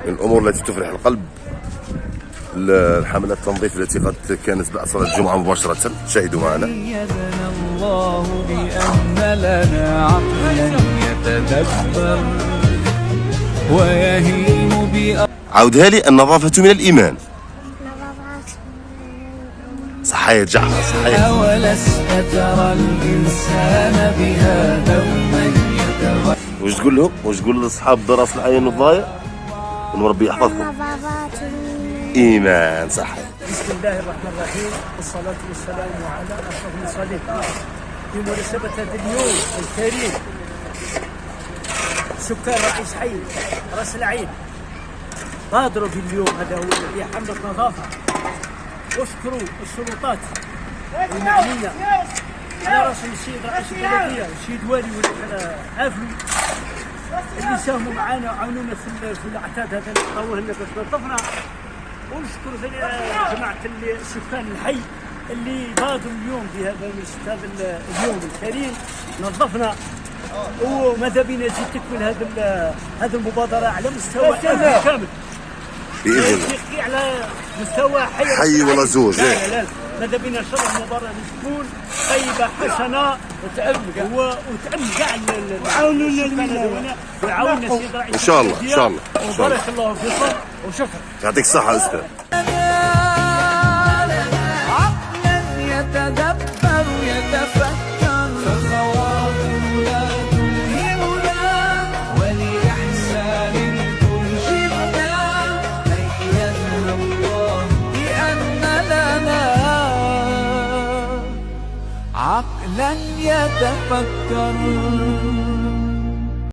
من الأمور التي تفرح القلب الحملات التنظيف التي قد كانت بعد صلاة الجمعة مباشرة. شاهدوا معنا. أيدنا الله بأن لنا عقلا يتدبر ويهيم عودها لي. النظافة من الإيمان. صحيح جعفر صحيح. ولست ترى الإنسان بها دوما يتغير. واش تقول لهم؟ واش تقول لاصحاب راس العين والضايع؟ وربي يحفظكم. إيمان صحيح. بسم الله الرحمن الرحيم والصلاة والسلام على أشرف المرسلين. بمناسبة هذا اليوم الكريم سكان رئيس حي راس العين بادروا في اليوم هذا هو في حملة نظافة، واشكروا السلطات المعنية على رأس السيد رئيس البلدية والسيد والي والأخ عافلو اللي ساهموا معنا وعاونونا في الاعتاد هذا اللي عطاوه لنا باش نظفنا. ونشكر جماعة السكان الحي اللي بادروا اليوم بهذا اليوم الكريم. نظفنا وماذا بينا نزيد تكمل هذه المبادرة على مستوى كامل بإذن الله، على مستوى حي ولا زوج. لا ماذا بينا ان شاء الله المبادرة تكون طيبة حسنة وتأمن كاع وعاونونا السيد رئيس إن شاء الله إن شاء الله. وبارك الله فيكم وشكرا. يعطيك الصحة أستاذ. عقلا يتدبر يتفكر فخواطر لا تلهمنا ولإحسان ترشدنا. أيدنا الله بأن لنا عقلا يتفكر